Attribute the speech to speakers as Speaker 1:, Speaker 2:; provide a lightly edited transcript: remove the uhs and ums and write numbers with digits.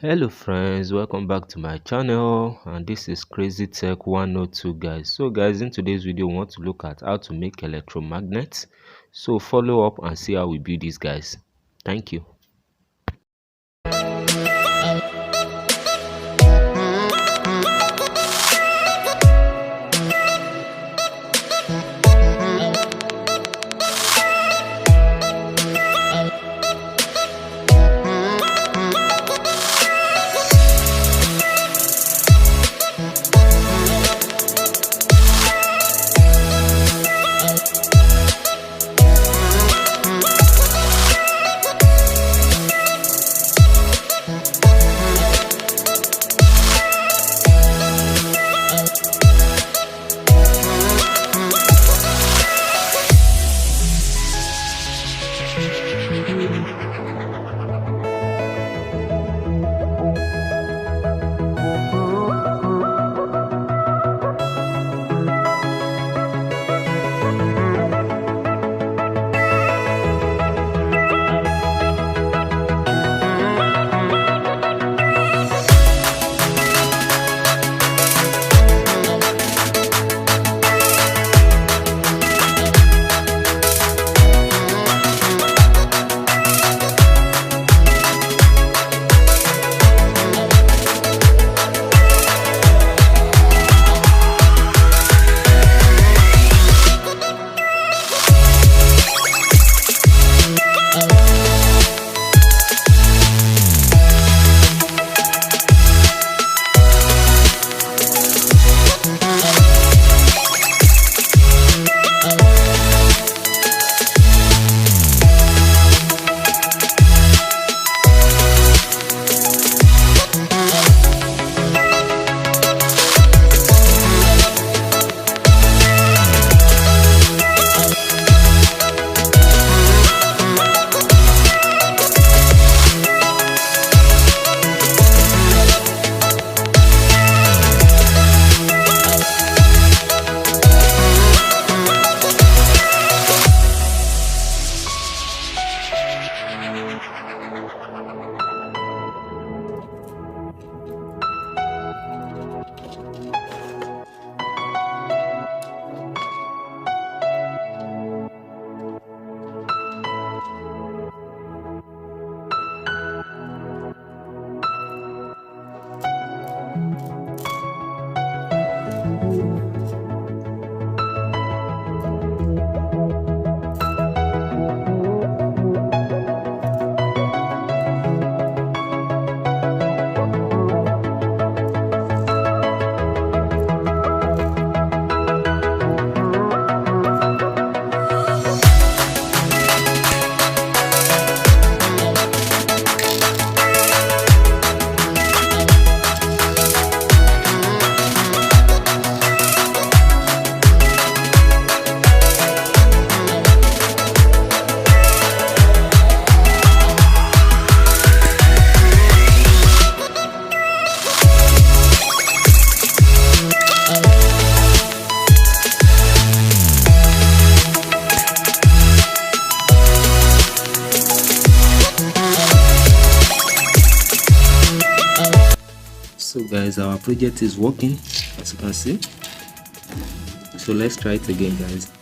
Speaker 1: Hello friends, welcome back to my channel, and this is Crazy Tech 102 guys. So guys, in today's video we want to look at how to make electromagnets. So follow up and see how we build these guys. Thank you. So guys, our project is working, as you can see. So let's try it again guys.